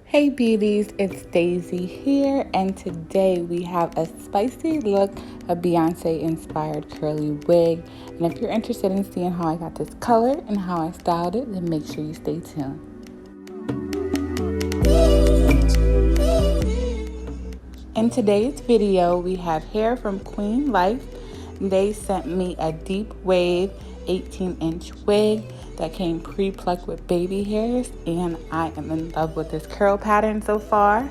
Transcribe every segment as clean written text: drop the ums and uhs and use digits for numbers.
Hey beauties, it's Daisy here, and today we have a spicy look, a Beyonce inspired curly wig. And if you're interested in seeing how I got this color and how I styled it, then make sure you stay tuned. In today's video, we have hair from Queen Life. They sent me a deep wave 18-inch wig that came pre-plucked with baby hairs, and I am in love with this curl pattern so far.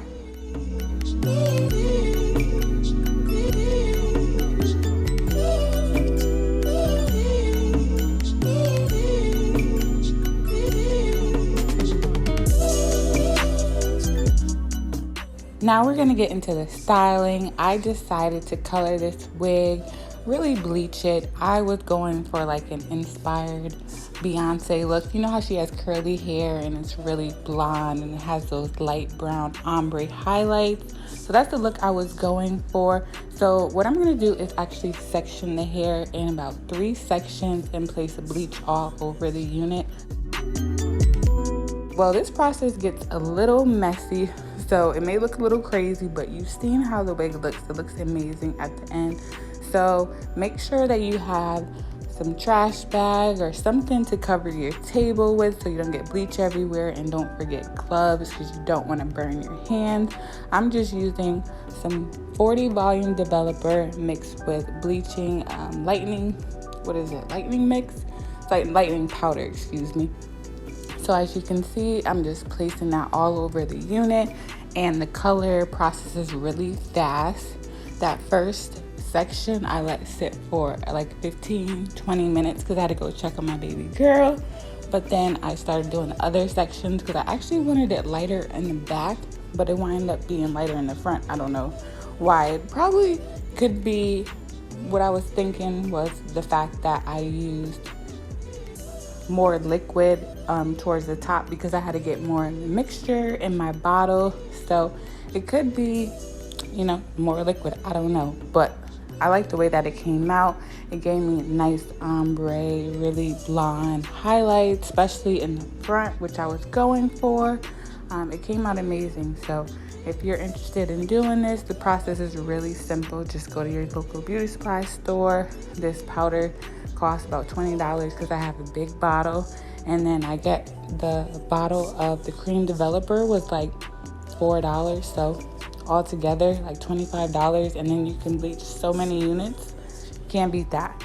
Now we're gonna get into the styling. I decided to color this wig, really bleach it. I was going for like an inspired Beyonce look. You know how she has curly hair and it's really blonde and it has those light brown ombre highlights. So that's the look I was going for. So what I'm gonna do is actually section the hair in about 3 sections and place a bleach all over the unit. Well, this process gets a little messy, so it may look a little crazy, but you've seen how the wig looks. It looks amazing at the end. So make sure that you have some trash bag or something to cover your table with so you don't get bleach everywhere, and don't forget gloves because you don't want to burn your hands. I'm just using some 40 volume developer mixed with bleaching lightning mix? It's like lightning powder, excuse me. So as you can see, I'm just placing that all over the unit, and the color process is really fast. That first section I let sit for like 15-20 minutes because I had to go check on my baby girl. But then I started doing the other sections because I actually wanted it lighter in the back, but it wound up being lighter in the front. I don't know why. It probably could be, what I was thinking was the fact that I used more liquid towards the top because I had to get more mixture in my bottle. So it could be, more liquid. I don't know, but I like the way that it came out. It gave me a nice ombre, really blonde highlight, especially in the front, which I was going for. It came out amazing. So if you're interested in doing this, the process is really simple. Just go to your local beauty supply store. This powder costs about $20 because I have a big bottle, and then I get the bottle of the cream developer was like $4, so altogether like $25, and then you can bleach so many units. Can't beat that.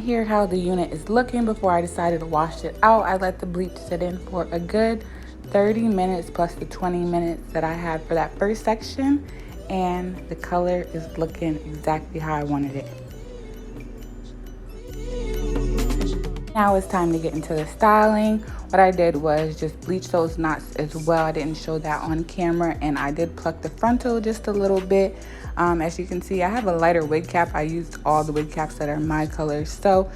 Here how the unit is looking before I decided to wash it out. I let the bleach sit in for a good 30 minutes plus the 20 minutes that I had for that first section, and the color is looking exactly how I wanted it. Now it's time to get into the styling. What I did was just bleach those knots as well. I didn't show that on camera, and I did pluck the frontal just a little bit. As you can see, I have a lighter wig cap. I used all the wig caps that are my color. So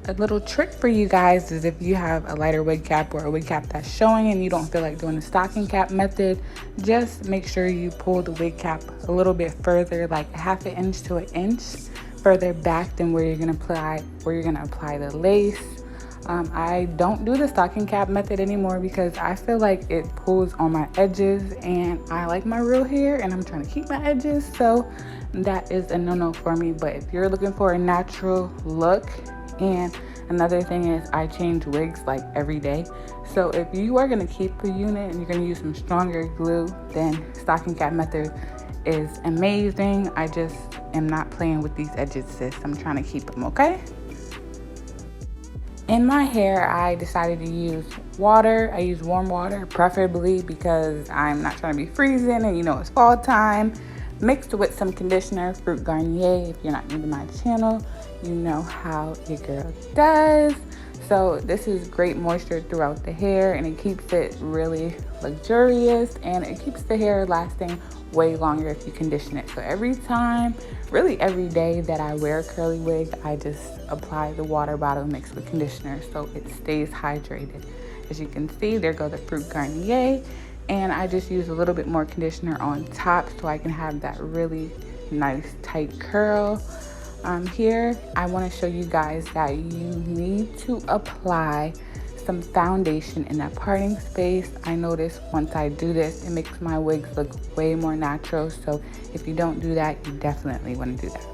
a little trick for you guys is if you have a lighter wig cap or a wig cap that's showing and you don't feel like doing the stocking cap method, just make sure you pull the wig cap a little bit further, like 1/2 inch to 1 inch, further back than where you're gonna apply the lace. I don't do the stocking cap method anymore because I feel like it pulls on my edges, and I like my real hair and I'm trying to keep my edges, so that is a no-no for me. But if you're looking for a natural look, and another thing is I change wigs like every day, so if you are going to keep a unit and you're going to use some stronger glue, then stocking cap method is amazing. I just am not playing with these edges, sis. I'm trying to keep them, okay? In my hair, I decided to use water. I use warm water, preferably because I'm not trying to be freezing and it's fall time. Mixed with some conditioner, Fruit Garnier. If you're not new to my channel, you know how your girl does. So this is great moisture throughout the hair, and it keeps it really luxurious, and it keeps the hair lasting way longer if you condition it. So every time, really every day that I wear a curly wig, I just apply the water bottle mixed with conditioner so it stays hydrated. As you can see, there go the Fruit Garnier, and I just use a little bit more conditioner on top so I can have that really nice tight curl. Here I want to show you guys that you need to apply some foundation in that parting space. I notice once I do this, it makes my wigs look way more natural. So if you don't do that, you definitely want to do that.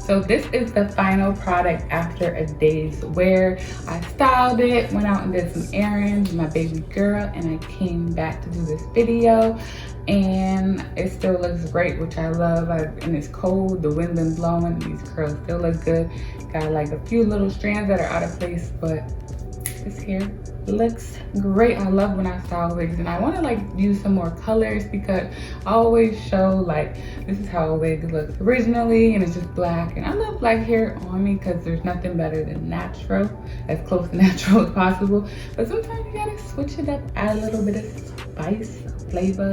So this is the final product after a day's wear. I styled it, went out and did some errands with my baby girl, and I came back to do this video, and it still looks great, which I love. And it's cold, the wind been blowing, these curls still look good. Got like a few little strands that are out of place, but this hair looks great. I love when I style wigs, and I want to like use some more colors because I always show like this is how a wig looks originally, and it's just black. And I love black hair on me because there's nothing better than natural, as close to natural as possible. But sometimes you gotta switch it up, add a little bit of spice, flavor,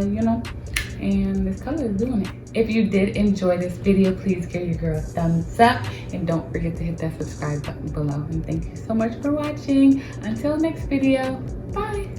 and this color is doing it. If you did enjoy this video, please give your girl a thumbs up, and don't forget to hit that subscribe button below. And thank you so much for watching. Until next video, bye.